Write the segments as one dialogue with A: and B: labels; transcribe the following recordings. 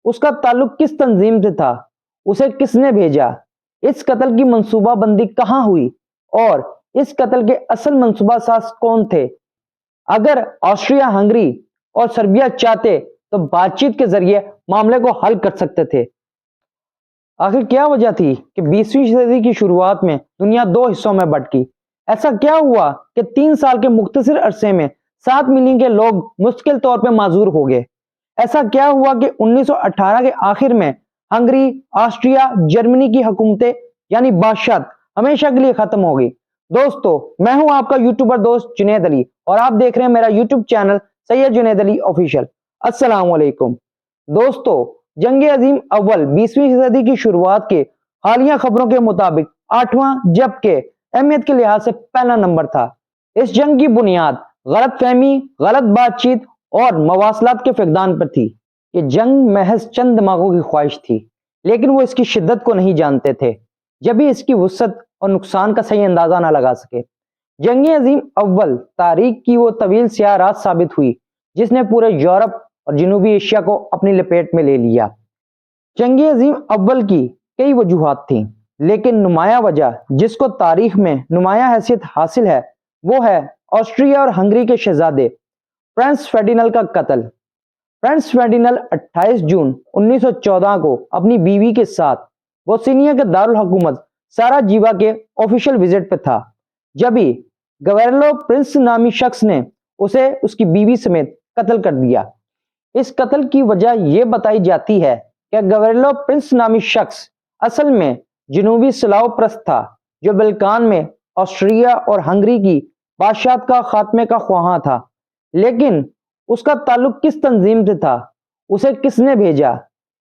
A: اس کا تعلق کس تنظیم سے تھا، اسے کس نے بھیجا، اس قتل کی منصوبہ بندی کہاں ہوئی اور اس قتل کے اصل منصوبہ ساز کون تھے۔ اگر آسٹریا ہنگری اور سربیا چاہتے تو بات چیت کے ذریعے معاملے کو حل کر سکتے تھے۔ آخر کیا وجہ تھی کہ 20ویں صدی کی شروعات میں دنیا دو حصوں میں بٹ گئی؟ ایسا کیا ہوا کہ 3 سال کے مختصر عرصے میں 7 ملین کے لوگ مستقل طور پہ معذور ہو گئے؟ ایسا کیا ہوا کہ 1918 کے آخر میں ہنگری، آسٹریا، جرمنی کی حکومتیں یعنی بادشاہت ہمیشہ کے لیے ختم ہو گئی؟ دوستو، میں ہوں آپ کا یوٹیوبر دوست جنید علی اور آپ دیکھ رہے ہیں میرا یوٹیوب چینل سید جنید علی آفیشل۔ السلام علیکم دوستو، جنگ عظیم اول 20ویں صدی کی شروعات کے حالیہ خبروں کے مطابق 8واں جبکہ اہمیت کے لحاظ سے پہلا نمبر تھا۔ اس جنگ کی بنیاد غلط فہمی، غلط بات چیت اور مواصلات کے فقدان پر تھی۔ یہ جنگ محض چند دماغوں کی خواہش تھی، لیکن وہ اس کی شدت کو نہیں جانتے تھے، جب بھی اس کی وسعت اور نقصان کا صحیح اندازہ نہ لگا سکے۔ جنگ عظیم اول تاریخ کی وہ طویل سیاہ رات ثابت ہوئی جس نے پورے یورپ اور جنوبی ایشیا کو اپنی لپیٹ میں لے لیا۔ جنگ عظیم اول کی کئی وجوہات تھیں، لیکن نمایاں وجہ جس کو تاریخ میں نمایاں حیثیت حاصل ہے وہ ہے آسٹریا اور ہنگری کے شہزادے فرانس فرڈینل کا قتل۔ فرانس فرڈینل 28 جون 1914 کو اپنی بیوی کے ساتھ بوسنیا کے دارالحکومت ساراجیوا کے آفیشل وزٹ پہ تھا، جبھی گویرلو پرنس نامی شخص نے اسے اس کی بیوی سمیت قتل کر دیا۔ اس قتل کی وجہ یہ بتائی جاتی ہے کہ گویرلو پرنس نامی شخص اصل میں جنوبی سلاو پرست تھا جو بلکان میں آسٹریا اور ہنگری کی بادشاہت کا خاتمے کا خواہاں تھا، لیکن اس کا تعلق کس تنظیم سے تھا، اسے کس نے بھیجا،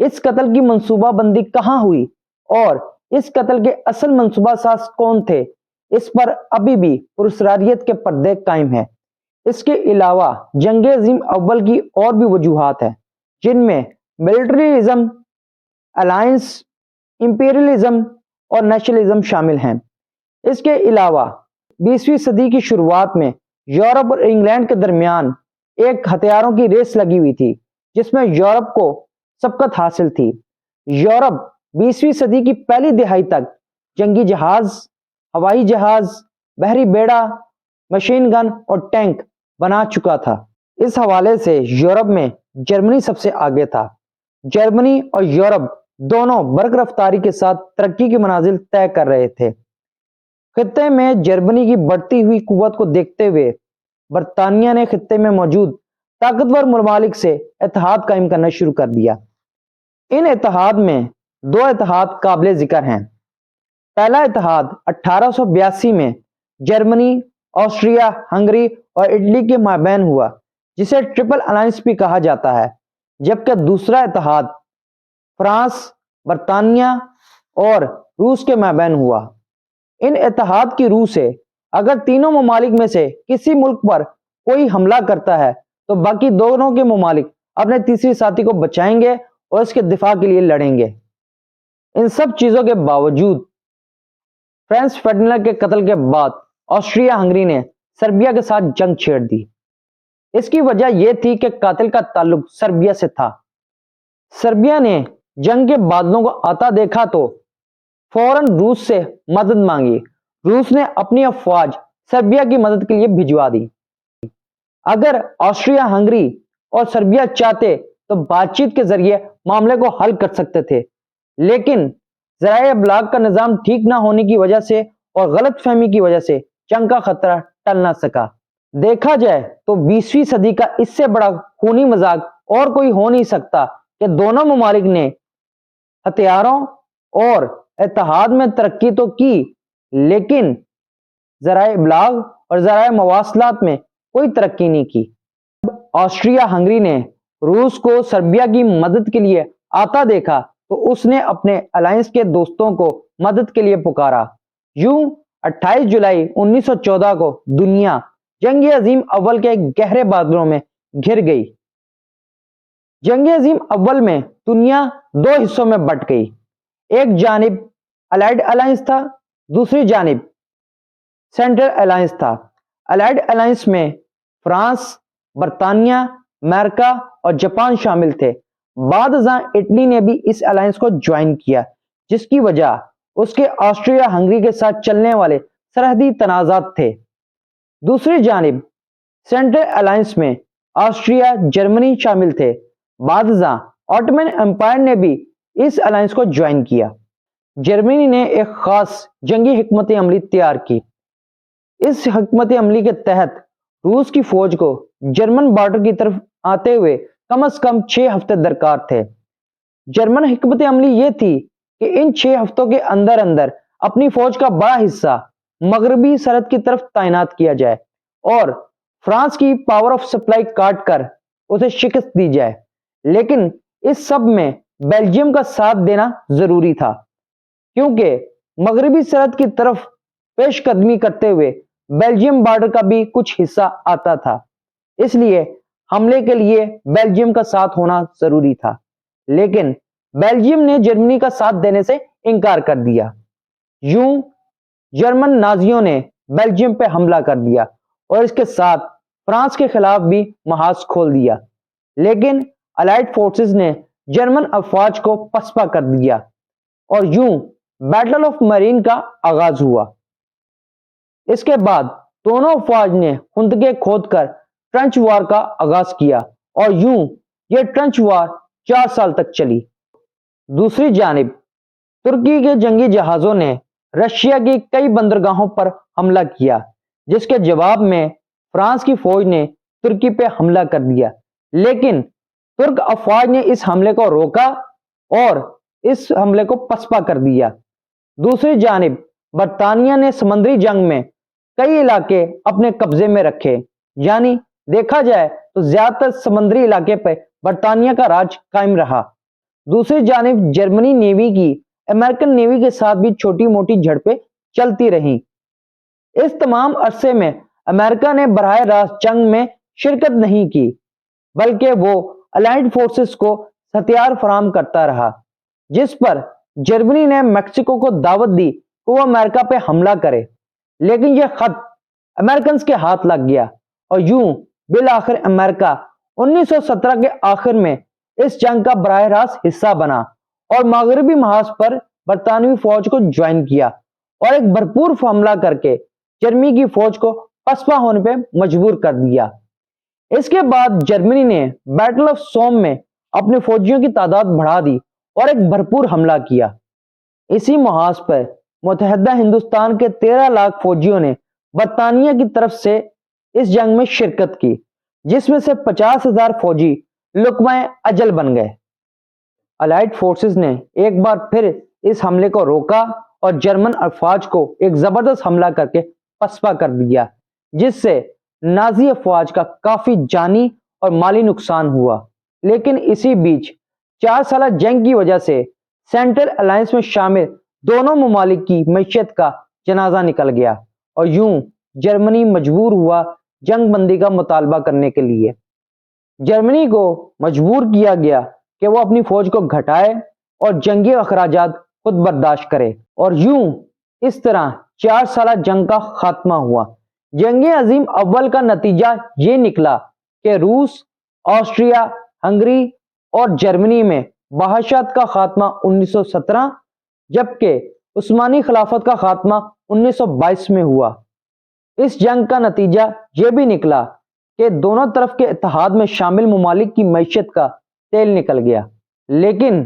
A: اس قتل کی منصوبہ بندی کہاں ہوئی اور اس قتل کے اصل منصوبہ ساز کون تھے، اس پر ابھی بھی پراسراریت کے پردے قائم ہیں۔ اس کے علاوہ جنگ عظیم اول کی اور بھی وجوہات ہیں، جن میں ملٹریزم، الائنس، امپیریلزم اور نیشنلزم شامل ہیں۔ اس کے علاوہ 20ویں صدی کی شروعات میں یورپ اور انگلینڈ کے درمیان ایک ہتھیاروں کی ریس لگی ہوئی تھی جس میں یورپ کو سبقت حاصل تھی۔ یورپ 20ویں صدی کی پہلی دہائی تک جنگی جہاز، ہوائی جہاز، بحری بیڑا، مشین گن اور ٹینک بنا چکا تھا۔ اس حوالے سے یورپ میں جرمنی سب سے آگے تھا۔ جرمنی اور یورپ دونوں برق رفتاری کے ساتھ ترقی کی منازل طے کر رہے تھے۔ خطے میں جرمنی کی بڑھتی ہوئی قوت کو دیکھتے ہوئے برطانیہ نے خطے میں موجود طاقتور ممالک سے اتحاد قائم کرنا شروع کر دیا۔ ان اتحاد میں 2 اتحاد قابل ذکر ہیں۔ پہلا اتحاد 1882 میں جرمنی، آسٹریا ہنگری اور اٹلی کے مابین ہوا، جسے ٹرپل الائنس بھی کہا جاتا ہے، جبکہ دوسرا اتحاد فرانس، برطانیہ اور روس کے مابین ہوا۔ ان اتحاد کی روح سے اگر تینوں ممالک میں سے کسی ملک پر کوئی حملہ کرتا ہے تو باقی دونوں کے ممالک اپنے تیسری ساتھی کو بچائیں گے اور اس کے دفاع کے لیے لڑیں گے۔ ان سب چیزوں کے باوجود فرانس فرڈینل کے قتل کے بعد آسٹریا ہنگری نے سربیا کے ساتھ جنگ چھیڑ دی۔ اس کی وجہ یہ تھی کہ قاتل کا تعلق سربیا سے تھا۔ سربیا نے جنگ کے بادلوں کو آتا دیکھا تو فوراً روس سے مدد مانگی۔ روس نے اپنی افواج سربیا کی مدد کے لیے بھجوا دی۔ اگر آسٹریا ہنگری اور سربیا چاہتے تو بات چیت کے ذریعے معاملے کو حل کر سکتے تھے، لیکن ذرائع ابلاغ کا نظام ٹھیک نہ ہونے کی وجہ سے اور غلط فہمی کی وجہ سے جنگ کا خطرہ ٹل نہ سکا۔ دیکھا جائے تو 20ویں صدی کا اس سے بڑا خونی مذاق اور کوئی ہو نہیں سکتا کہ دونوں ممالک نے ہتھیاروں اور اتحاد میں ترقی تو کی، لیکن ذرائع ابلاغ اور ذرائع مواصلات میں کوئی ترقی نہیں کی۔ آسٹریا ہنگری نے روس کو سربیا کی مدد کے لیے آتا دیکھا تو اس نے اپنے الائنس کے دوستوں کو مدد کے لیے پکارا۔ یوں 28 جولائی 1914 کو دنیا جنگ عظیم اول کے گہرے بادلوں میں گھر گئی۔ جنگ عظیم اول میں دنیا 2 حصوں میں بٹ گئی۔ ایک جانب الائڈ الائنس تھا، دوسری جانب سینٹرل الائنس تھا۔ الائڈ الائنس میں فرانس، برطانیہ، امریکہ اور جاپان شامل تھے۔ بعد ازاں اٹلی نے بھی اس الائنس کو جوائن کیا، جس کی وجہ اس کے آسٹریا ہنگری کے ساتھ چلنے والے سرحدی تنازعات تھے۔ دوسری جانب سینٹرل الائنس میں آسٹریا، جرمنی شامل تھے۔ بعد ازاں آٹومن امپائر نے بھی اس الائنس کو جوائن کیا۔ جرمنی نے ایک خاص جنگی حکمت عملی تیار کی۔ اس حکمت عملی کے تحت روس کی فوج کو جرمن بارڈر کی طرف آتے ہوئے کم از کم 6 ہفتے درکار تھے۔ جرمن حکمت عملی یہ تھی کہ ان 6 ہفتوں کے اندر اندر اپنی فوج کا بڑا حصہ مغربی سرحد کی طرف تعینات کیا جائے اور فرانس کی پاور آف سپلائی کاٹ کر اسے شکست دی جائے۔ لیکن اس سب میں بیلجیم کا ساتھ دینا ضروری تھا، کیونکہ مغربی سرحد کی طرف پیش قدمی کرتے ہوئے بیلجیم بارڈر کا بھی کچھ حصہ آتا تھا، اس لیے حملے کے لیے بیلجیم کا ساتھ ہونا ضروری تھا۔ لیکن بیلجیم نے جرمنی کا ساتھ دینے سے انکار کر دیا۔ یوں جرمن نازیوں نے بیلجیم پہ حملہ کر دیا اور اس کے ساتھ فرانس کے خلاف بھی محاذ کھول دیا۔ لیکن الائڈ فورسز نے جرمن افواج کو پسپا کر دیا اور یوں بیٹل آف مرین کا آغاز ہوا۔ اس کے بعد دونوں افواج نے خندقیں کھود کر ٹرنچ وار کا آغاز کیا اور یوں یہ ٹرنچ وار 4 سال تک چلی۔ دوسری جانب ترکی کے جنگی جہازوں نے رشیا کی کئی بندرگاہوں پر حملہ کیا، جس کے جواب میں فرانس کی فوج نے ترکی پہ حملہ کر دیا۔ لیکن ترک افواج نے اس حملے کو روکا اور اس حملے کو پسپا کر دیا۔ دوسری جانب برطانیہ نے سمندری جنگ میں کئی علاقے اپنے قبضے میں رکھے، یعنی دیکھا جائے تو زیادہ تر سمندری علاقے پہ برطانیہ کا راج قائم رہا۔ دوسری جانب جرمنی نیوی کی امریکن نیوی کے ساتھ بھی چھوٹی موٹی جھڑپیں چلتی رہیں۔ اس تمام عرصے میں امریکہ نے براہ راست جنگ میں شرکت نہیں کی، بلکہ وہ الائڈ فورسز کو ہتھیار فراہم کرتا رہا، جس پر جرمنی نے میکسیکو کو دعوت دی کہ وہ امریکہ پہ حملہ کرے۔ لیکن یہ خط امریکنز کے ہاتھ لگ گیا اور یوں بالآخر امریکہ 1917 کے آخر میں اس جنگ کا براہ راست حصہ بنا اور مغربی محاذ پر برطانوی فوج کو جوائن کیا اور ایک بھرپور حملہ کر کے جرمنی کی فوج کو پسپا ہونے پہ مجبور کر دیا۔ اس کے بعد جرمنی نے بیٹل آف سوم میں اپنے فوجیوں کی تعداد بڑھا دی اور ایک بھرپور حملہ کیا۔ اسی محاذ پر متحدہ ہندوستان کے 13 لاکھ فوجیوں نے برطانیہ کی طرف سے اس جنگ میں شرکت کی، جس میں سے 50,000 فوجی لقمہ اجل بن گئے۔ الائڈ فورسز نے ایک بار پھر اس حملے کو روکا اور جرمن افواج کو ایک زبردست حملہ کر کے پسپا کر دیا، جس سے نازی افواج کا کافی جانی اور مالی نقصان ہوا۔ لیکن اسی بیچ 4 سالہ جنگ کی وجہ سے سینٹرل الائنس میں شامل دونوں ممالک کی معیشت کا جنازہ نکل گیا اور یوں جرمنی مجبور ہوا جنگ بندی کا مطالبہ کرنے کے لیے۔ جرمنی کو مجبور کیا گیا کہ وہ اپنی فوج کو گھٹائے اور جنگی اخراجات خود برداشت کرے اور یوں اس طرح 4 سالہ جنگ کا خاتمہ ہوا۔ جنگ عظیم اول کا نتیجہ یہ نکلا کہ روس، آسٹریا ہنگری اور جرمنی میں بحاشیت کا خاتمہ 1917، جبکہ عثمانی خلافت کا خاتمہ 1922 میں ہوا۔ اس جنگ کا نتیجہ یہ بھی نکلا کہ دونوں طرف کے اتحاد میں شامل ممالک کی معیشت کا تیل نکل گیا۔ لیکن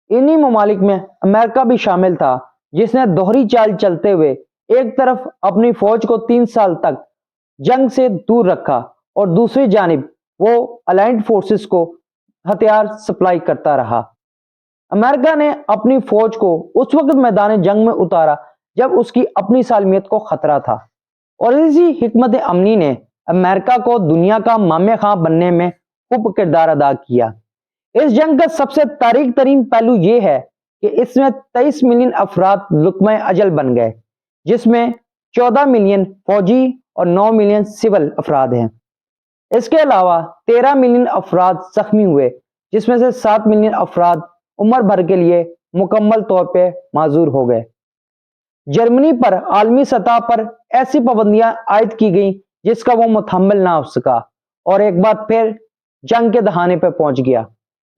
A: انہی ممالک میں امریکہ بھی شامل تھا، جس نے دوہری چال چلتے ہوئے ایک طرف اپنی فوج کو 3 سال تک جنگ سے دور رکھا اور دوسری جانب وہ الائنڈ فورسز کو ہتھیار سپلائی کرتا رہا۔ امریکہ نے اپنی فوج کو اس وقت میدان جنگ میں اتارا جب اس کی اپنی سالمیت کو خطرہ تھا، اور اسی حکمت عملی نے امریکہ کو دنیا کا مامے خاں بننے میں خوب کردار ادا کیا۔ اس جنگ کا سب سے تاریخ ترین پہلو یہ ہے کہ اس میں 23 ملین افراد لقمہ اجل بن گئے، جس میں 14 ملین فوجی اور 9 ملین سول افراد ہیں۔ اس کے علاوہ 13 ملین افراد زخمی ہوئے، جس میں سے 7 ملین افراد عمر بھر کے لیے مکمل طور پہ معذور ہو گئے۔ جرمنی پر عالمی سطح پر ایسی پابندیاں عائد کی گئیں جس کا وہ متحمل نہ ہو سکا اور ایک بار پھر جنگ کے دہانے پہ پہنچ گیا۔